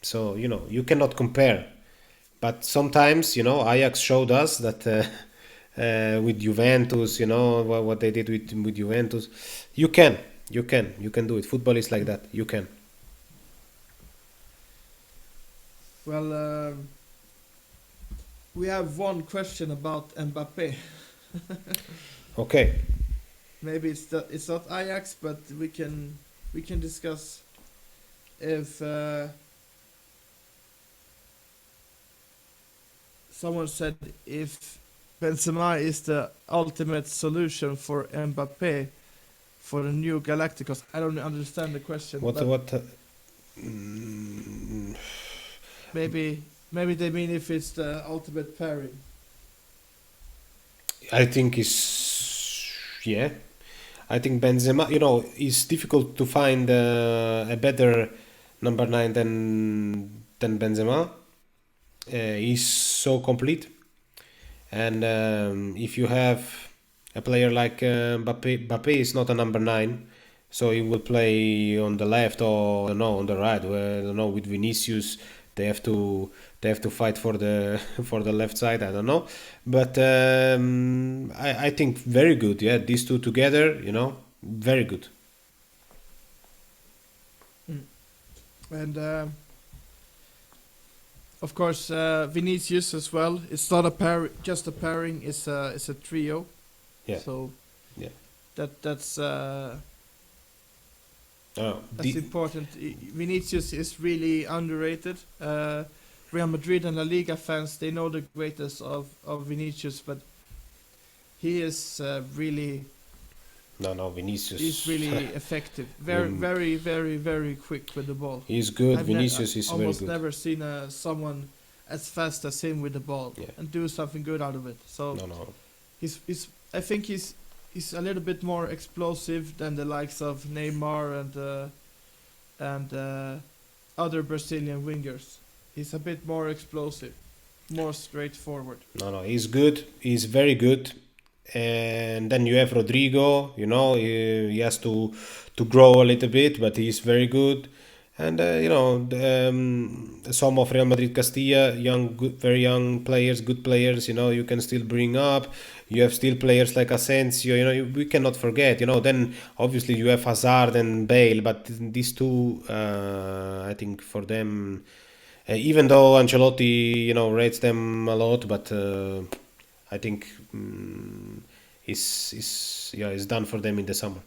So you cannot compare. But sometimes Ajax showed us that with Juventus, what they did with Juventus, you can do it. Football is like that. You can. Well, we have one question about Mbappé. Okay. Maybe it's not Ajax, but we can discuss if someone said if Benzema is the ultimate solution for Mbappé for the new Galacticos. I don't understand the question. Maybe they mean if it's the ultimate pairing. I think I think Benzema, it's difficult to find a better number 9 than Benzema. He's so complete. And if you have a player like Mbappé is not a number 9, so he will play on the left or on the right. Where, with Vinicius, they have to fight for the left side. I don't know, but I think very good. Yeah, these two together, very good. And of course, Vinicius as well. It's not just a pairing. It's a trio. Yeah. So yeah, that's important. Vinicius is really underrated. Real Madrid and La Liga fans, they know the greatness of Vinicius, but he is really. No, Vinicius. He's really effective. Very, very, very quick with the ball. He's good. Vinicius is very good. Almost never seen someone as fast as him with the ball and do something good out of it. So no. he's I think he's a little bit more explosive than the likes of Neymar and other Brazilian wingers. He's a bit more explosive, more straightforward. No, he's good. He's very good. And then you have Rodrigo. He has to grow a little bit, but he's very good. And some of Real Madrid Castilla, young, good, very young players, good players. You can still bring up. You have still players like Asensio. We cannot forget. Then obviously you have Hazard and Bale, but these two, I think for them, even though Ancelotti, rates them a lot, but I think is done for them in the summer.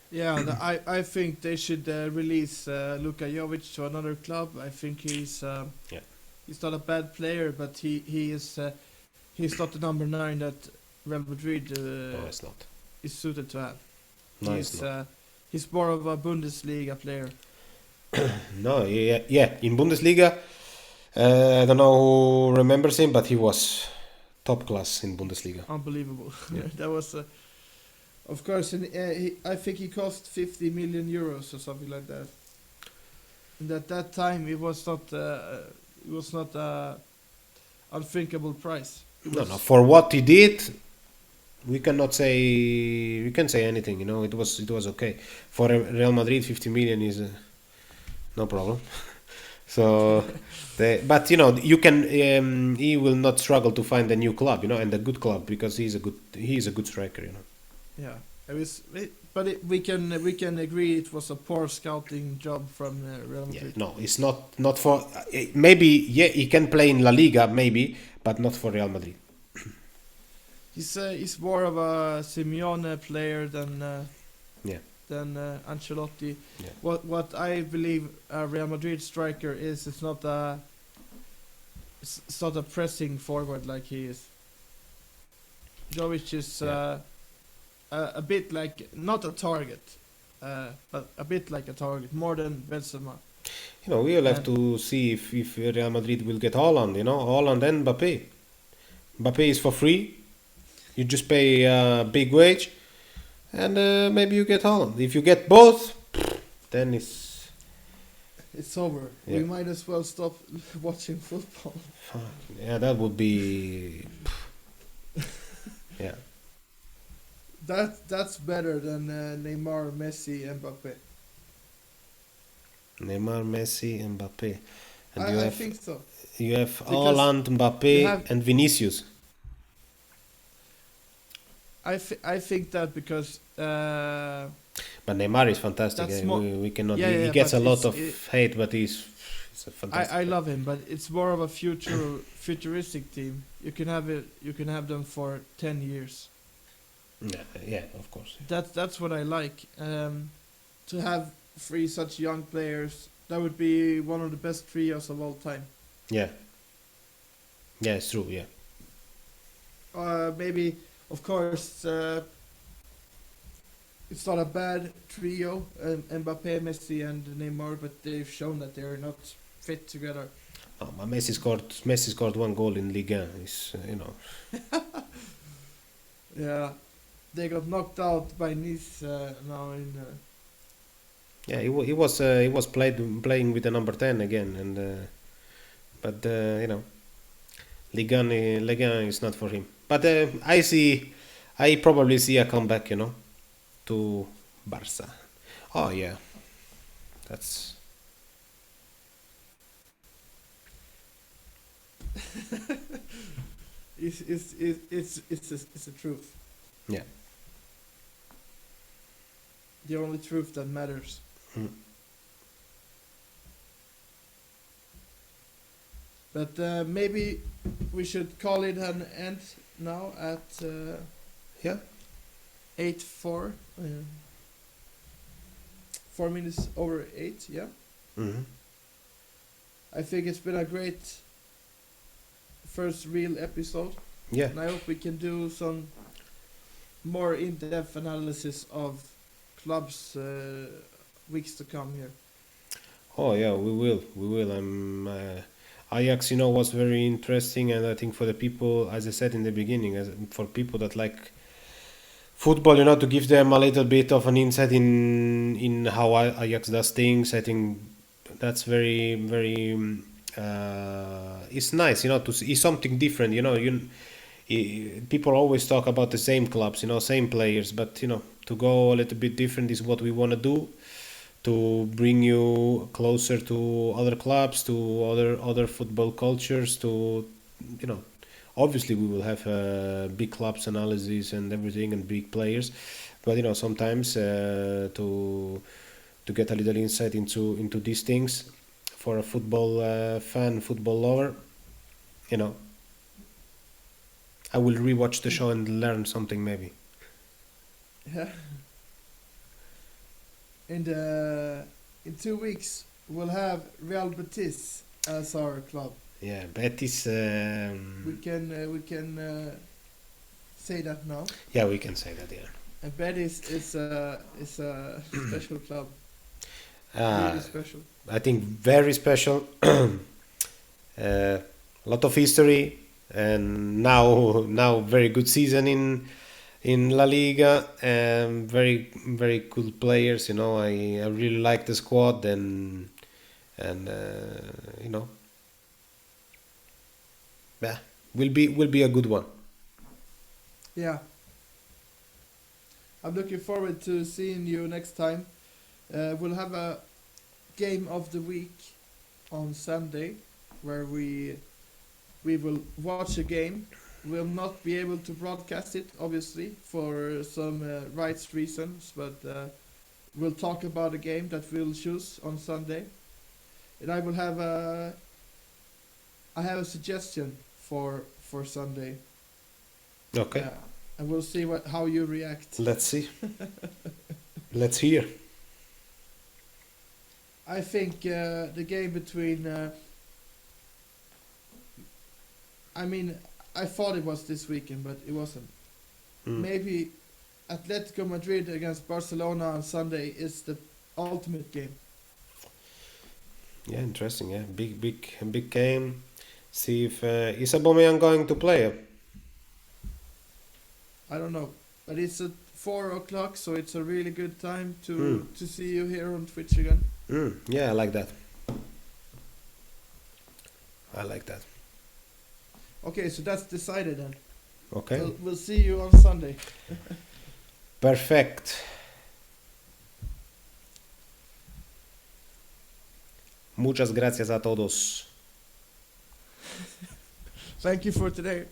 Yeah, I think they should release Luka Jovic to another club. I think Yeah. he's not a bad player, but he's not the number 9 that Real Madrid No, it's not. is suited to have. No, it's not. He's more of a Bundesliga player. No, yeah. In Bundesliga, I don't know who remembers him, but he was top class in Bundesliga. Unbelievable. Yeah. That was, of course, I think he cost 50 million euros or something like that. And at that time, it was not unthinkable price. No. For what he did, we can say anything. It was okay. For Real Madrid, 50 million is no problem. So, but you can. He will not struggle to find a new club, and a good club because he's a good striker, Yeah, we can agree it was a poor scouting job from Real Madrid. Yeah, no, it's not for. Maybe he can play in La Liga, maybe, but not for Real Madrid. He's more of a Simeone player than Yeah. Ancelotti. Yeah. What I believe a Real Madrid striker is, it's not a pressing forward like he is. Jovic is a bit like, not a target, but a bit like a target, more than Benzema. We will have to see if Real Madrid will get Haaland. Haaland and Mbappe. Mbappe is for free. You just pay a big wage, and maybe you get Haaland. If you get both, then It's over. Yeah. We might as well stop watching football. yeah, that would be. Yeah. That's better than Neymar, Messi, Mbappe. Neymar, Messi, Mbappe, and I think so. you have Because Haaland, Mbappe, you have- and Vinicius. I think that because But Neymar is fantastic. That's We cannot. Yeah, he yeah, gets a but lot of it's- hate, but he's a fantastic. I love him, but it's more of a futuristic team. You can have them for 10 years. Yeah, of course. That's what I like. To have 3 such young players, that would be one of the best trios of all time. Yeah. Yeah, it's true. Yeah. Maybe, of course, it's not a bad trio, Mbappe, Messi, and Neymar, but they've shown that they're not fit together. Oh, but Messi scored 1 goal in Ligue 1. It's, Yeah, they got knocked out by Nice now in. Yeah, he was playing with the number 10 again, and but Ligue 1 is not for him. But I probably see a comeback, to Barca. Oh yeah, that's. It's the truth. Yeah. The only truth that matters. Mm. But maybe we should call it an end now at Yeah. 8:04. 4 minutes over 8. Yeah. Mm-hmm. I think it's been a great first real episode, Yeah. and I hope we can do some more in-depth analysis of clubs weeks to come here. Oh yeah, we will. Ajax, was very interesting, and I think for the people, as I said in the beginning, for people that like football, to give them a little bit of an insight in how Ajax does things. I think that's very very. It's nice, to see something different. People always talk about the same clubs, same players, but to go a little bit different is what we want to do, to bring you closer to other clubs, to other football cultures, to you know obviously we will have big clubs analysis and everything and big players, but sometimes to get a little insight into these things for a football fan, football lover, you know I will rewatch the show and learn something maybe. Yeah. In 2 weeks we'll have Real Betis as our club. Yeah, Betis. We can say that now. Yeah, we can say that. Yeah. And Betis is a special club. Uh, Really special. I think very special. A lot of history, and now very good season in La Liga, and very very cool players. I really like the squad, and yeah, will be a good one. Yeah. I'm looking forward to seeing you next time. We'll have a game of the week on Sunday where we will watch a game. We'll not be able to broadcast it, obviously, for some rights reasons, but we'll talk about a game that we'll choose on Sunday. And I have a suggestion for Sunday. Okay, And we'll see how you react. let's see. Let's hear. I think the game between. I thought it was this weekend, but it wasn't. Maybe Atletico Madrid against Barcelona on Sunday is the ultimate game. Yeah, interesting. Yeah, big game. See if is Aubameyang going to play? I don't know, but it's at 4 o'clock, so it's a really good time to see you here on Twitch again. Yeah, I like that. I like that. Okay, so that's decided then. Okay. We'll see you on Sunday. Perfect. Muchas gracias a todos. Thank you for today.